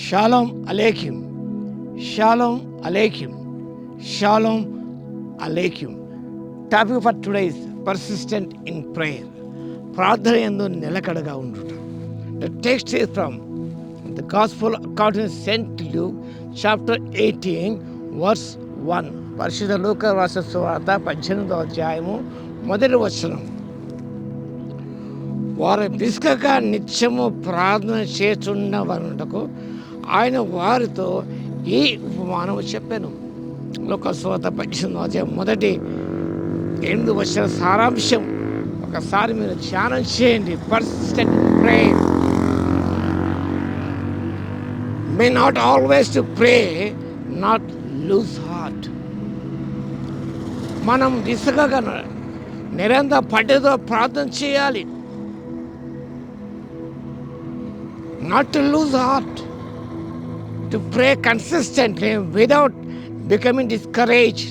Shalom అలేఖ్యం, షాలోమ్ అలేఖ్యం, షాలోమ్ అలేఖ్యం. Topic for today is persistent in prayer. ప్రార్థన యందు నిలకడగా ఉండుట. The text is from the Gospel according to St. Luke, chapter 18, verse 1. పరిశుద్ధ లూకా రాసిన సువార్త 18వ అధ్యాయము మొదటి వచనం. వారు విసుకక నిత్యము ప్రార్థన చేస్తున్నవనుటకు ఆయన వారితో ఈ ఉపమానము చెప్పాను. లూకా సువార్త 18వ అధ్యాయం మొదటి 8 వచన సారాంశం ఒకసారి మీరు ధ్యానం చేయండి. Persistent prayer. May not always to pray, not lose heart. మనం విసుగగా నిరంతర పట్టుదల ప్రార్థన చేయాలి. Not to lose heart. To pray consistently without becoming discouraged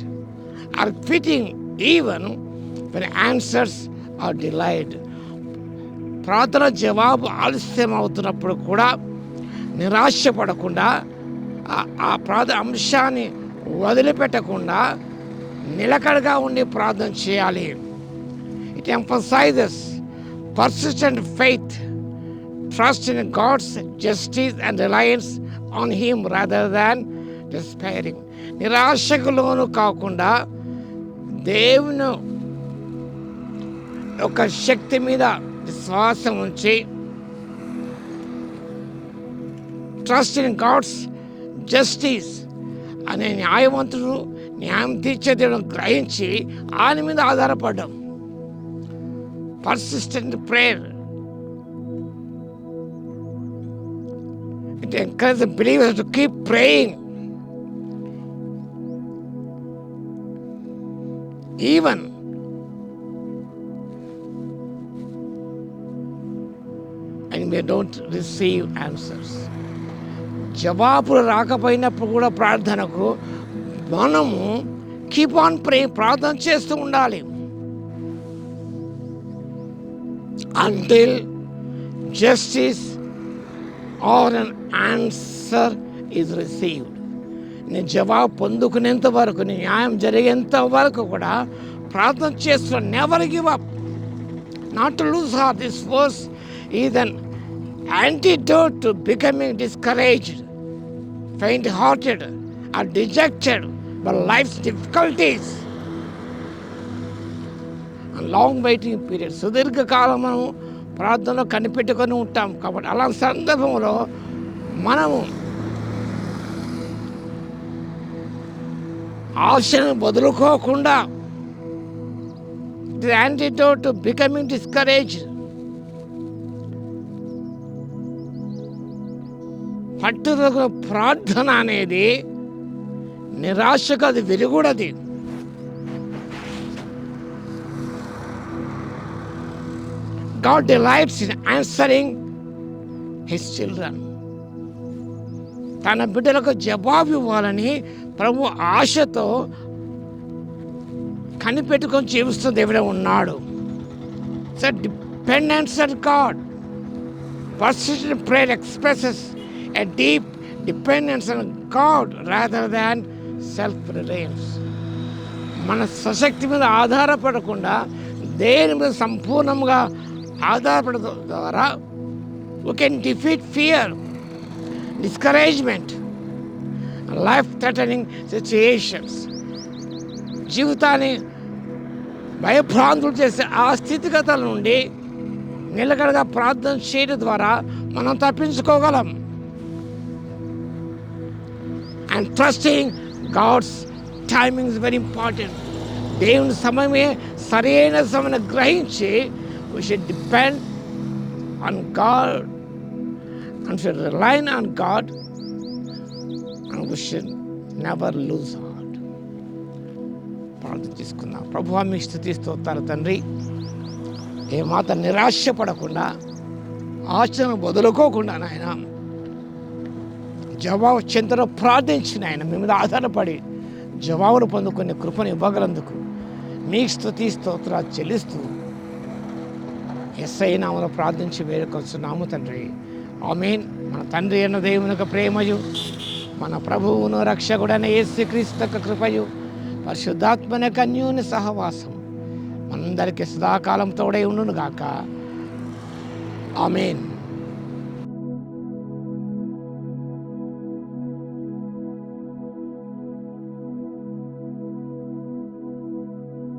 or quitting even when answers are delayed. ప్రార్థన జవాబు ఆలస్యం అవుతున్నప్పుడు కూడా నిరాశపడకుండా ఆ ప్రార్థన అంశాన్ని వదిలిపెట్టకుండా నిలకడగా ఉండి ప్రార్థన చేయాలి. It emphasises persistent faith, trust in God's justice and reliance on him rather than despairing. నిరాశకు లోను కాకుండా దేవుని ఒక శక్తి మీద విశ్వాసం ఉంచి ట్రస్ట్ ఇన్ గాడ్స్ జస్టిస్ అనే న్యాయవంతుడు న్యాయం తీర్చే దేవుడు గ్రహించి ఆయన మీద ఆధారపడ్డాం. Persistent prayer. It encourage the believers to keep praying even and we don't receive answers. జవాబులు రాకపోయినప్పుడు కూడా ప్రార్థనకు మనము కీప్ ఆన్ ప్రేయింగ్, ప్రార్థన చేస్తూ ఉండాలి. until justice or an answer is received. నీ జవాబు పొందుకునేంత వరకు, నీ న్యాయం జరిగేంత వరకు కూడా ప్రార్థన చేస్తూ never give up, not to lose heart. This verse is an antidote to becoming discouraged, faint-hearted, or dejected by life's difficulties and long waiting periods. సుదీర్ఘకాలం మనము ప్రార్థనలో కనిపెట్టుకొని ఉంటాం కాబట్టి అలాంటి సందర్భంలో మనము ఆశను వదులుకోకుండా, ది యాంటిడోట్ టు బికమింగ్ డిస్కరేజ్డ్. పట్టుదల ప్రార్థన అనేది నిరాశకు అది విరుగుడది. God delights in answering his children. తన బిడ్డలకు జవాబు ఇవ్వాలని ప్రభు ఆశతో కనిపెట్టుకొని జీవిస్తున్న దేవుడే ఉన్నాడు. So dependence on God. Persistent prayer expresses a deep dependence on God rather than self-reliance. మన స్వశక్తి మీద ఆధారపడకుండా దేని మీద సంపూర్ణంగా ఆధారపడడం ద్వారా we can defeat fear, discouragement, life-threatening situations. జీవితాన్ని భయభ్రాంతులు చేసే ఆ స్థితిగతుల నుండి నిలకడగా ప్రార్థన చేయడం ద్వారా మనం తప్పించుకోగలం. And trusting God's timing is very important. దేవుని సమయమే సరైన సమయం గ్రహించి we should depend on God and should rely on God and we should never lose heart. ప్రార్థన చేసుకుందాం. ప్రభువా మీకు స్తుతి స్తోత్రాలు తండ్రి. ఏమాత్రం నిరాశపడకుండా, ఆశను వదులుకోకుండా నాయన జవాబు చెంతలో ప్రార్థించిన ఆయన మీ మీద ఆధారపడి జవాబును పొందుకునే కృపను ఇవ్వగలందుకు మీకు స్తుతి స్తోత్రాలు చెల్లిస్తూ యేసయ్య నామములో ప్రార్థించి వేడుకొస్తున్నాము తండ్రి. ఆమేన్. మన తండ్రి అయిన దేవుని యొక్క ప్రేమయు, మన ప్రభువును రక్షకుడైన యేసుక్రీస్తు యొక్క కృపయు, పరిశుద్ధాత్మన యొక్క అన్యోన్య సహవాసం మనందరికీ సదాకాలం తోడై ఉండును గాక. ఆమేన్.